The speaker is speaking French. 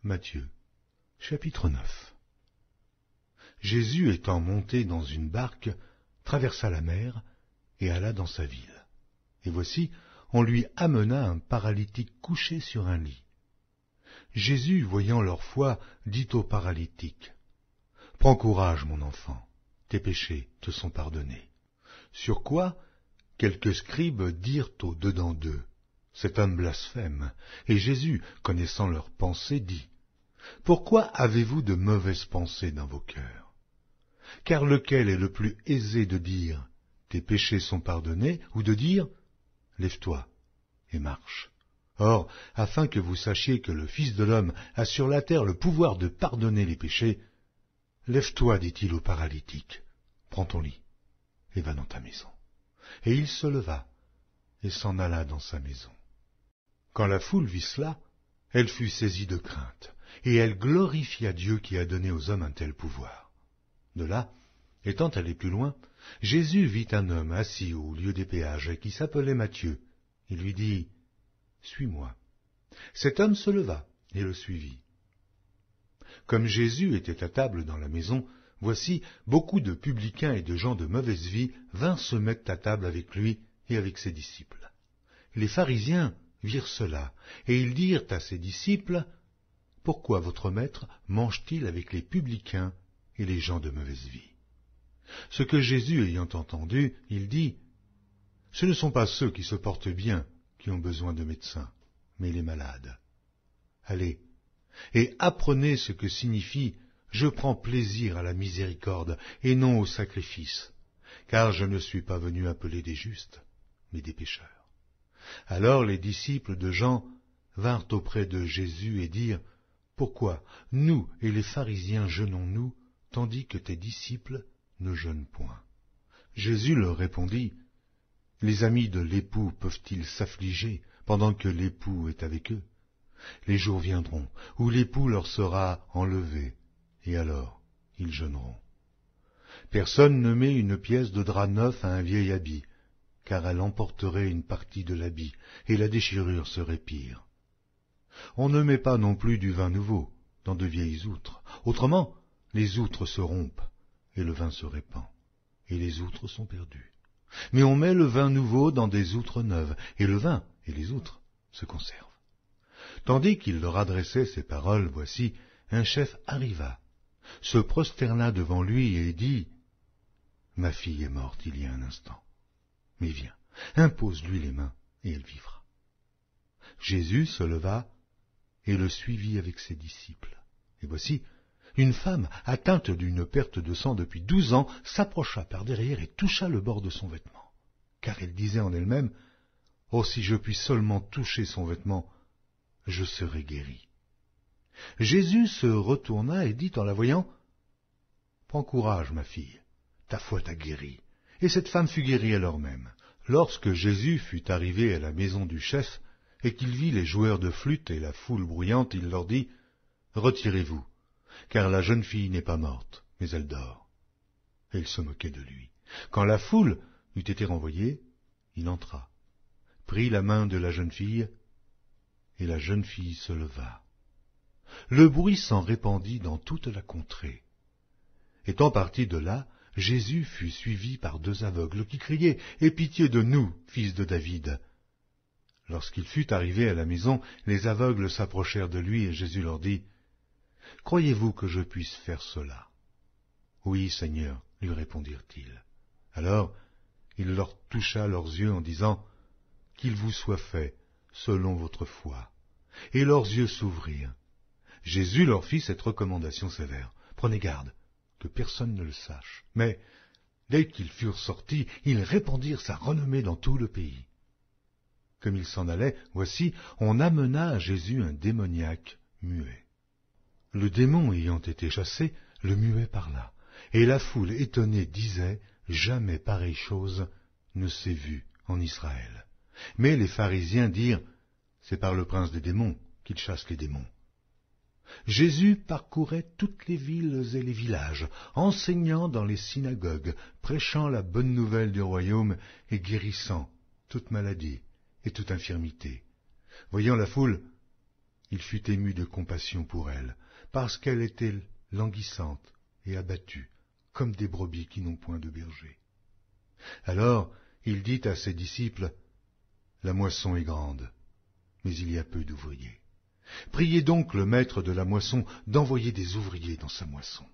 Matthieu, chapitre 9. Jésus étant monté dans une barque, traversa la mer et alla dans sa ville. Et voici, on lui amena un paralytique couché sur un lit. Jésus, voyant leur foi, dit au paralytique, « Prends courage, mon enfant, tes péchés te sont pardonnés. » Sur quoi, quelques scribes dirent au-dedans d'eux, « Cet homme blasphème. » Et Jésus, connaissant leurs pensées, dit, « Pourquoi avez-vous de mauvaises pensées dans vos cœurs? Car lequel est le plus aisé de dire, « Tes péchés sont pardonnés » ou de dire, « Lève-toi et marche ». Or, afin que vous sachiez que le Fils de l'homme a sur la terre le pouvoir de pardonner les péchés, « Lève-toi, dit-il au paralytique, prends ton lit et va dans ta maison. » Et il se leva et s'en alla dans sa maison. Quand la foule vit cela, elle fut saisie de crainte, et elle glorifia Dieu qui a donné aux hommes un tel pouvoir. De là, étant allé plus loin, Jésus vit un homme assis au lieu des péages qui s'appelait Matthieu. Il lui dit, « Suis-moi. » Cet homme se leva et le suivit. Comme Jésus était à table dans la maison, voici, beaucoup de publicains et de gens de mauvaise vie vinrent se mettre à table avec lui et avec ses disciples. Les pharisiens virent cela, et ils dirent à ses disciples, « Pourquoi votre maître mange-t-il avec les publicains et les gens de mauvaise vie ?» Ce que Jésus ayant entendu, il dit, « Ce ne sont pas ceux qui se portent bien qui ont besoin de médecins, mais les malades. Allez, et apprenez ce que signifie « Je prends plaisir à la miséricorde et non au sacrifice, car je ne suis pas venu appeler des justes, mais des pécheurs. » Alors les disciples de Jean vinrent auprès de Jésus et dirent, « Pourquoi nous et les pharisiens jeûnons-nous, tandis que tes disciples ne jeûnent point ?» Jésus leur répondit, « Les amis de l'époux peuvent-ils s'affliger pendant que l'époux est avec eux? Les jours viendront où l'époux leur sera enlevé, et alors ils jeûneront. Personne ne met une pièce de drap neuf à un vieil habit, car elle emporterait une partie de l'habit, et la déchirure serait pire. On ne met pas non plus du vin nouveau dans de vieilles outres, autrement les outres se rompent, et le vin se répand, et les outres sont perdues. Mais on met le vin nouveau dans des outres neuves, et le vin et les outres se conservent. » Tandis qu'il leur adressait ces paroles, voici, un chef arriva, se prosterna devant lui et dit, « Ma fille est morte il y a un instant. Mais viens, impose-lui les mains, et elle vivra. » Jésus se leva et le suivit avec ses disciples. Et voici, une femme, atteinte d'une perte de sang depuis 12 ans, s'approcha par derrière et toucha le bord de son vêtement. Car elle disait en elle-même, « Oh, si je puis seulement toucher son vêtement, je serai guéri. » Jésus se retourna et dit en la voyant, « Prends courage, ma fille, ta foi t'a guérie. » Et cette femme fut guérie alors même. Lorsque Jésus fut arrivé à la maison du chef, et qu'il vit les joueurs de flûte et la foule bruyante, il leur dit, « Retirez-vous, car la jeune fille n'est pas morte, mais elle dort. » Et ils se moquaient de lui. Quand la foule eut été renvoyée, il entra, prit la main de la jeune fille, et la jeune fille se leva. Le bruit s'en répandit dans toute la contrée. Étant parti de là, Jésus fut suivi par 2 aveugles qui criaient « Aie pitié de nous, fils de David !» Lorsqu'il fut arrivé à la maison, les aveugles s'approchèrent de lui et Jésus leur dit « Croyez-vous que je puisse faire cela ?» « Oui, Seigneur, lui répondirent-ils. Alors il leur toucha leurs yeux en disant « Qu'il vous soit fait selon votre foi. » Et leurs yeux s'ouvrirent. Jésus leur fit cette recommandation sévère. « Prenez garde, que personne ne le sache. » Mais dès qu'ils furent sortis, ils répandirent sa renommée dans tout le pays. Comme ils s'en allaient, voici, on amena à Jésus un démoniaque muet. Le démon ayant été chassé, le muet parla, et la foule étonnée disait, « Jamais pareille chose ne s'est vue en Israël. » Mais les pharisiens dirent, « C'est par le prince des démons qu'il chasse les démons. » Jésus parcourait toutes les villes et les villages, enseignant dans les synagogues, prêchant la bonne nouvelle du royaume et guérissant toute maladie et toute infirmité. Voyant la foule, Il fut ému de compassion pour elle, parce qu'elle était languissante et abattue, comme des brebis qui n'ont point de berger. Alors il dit à ses disciples, « La moisson est grande, mais il y a peu d'ouvriers. Priez donc le maître de la moisson d'envoyer des ouvriers dans sa moisson. »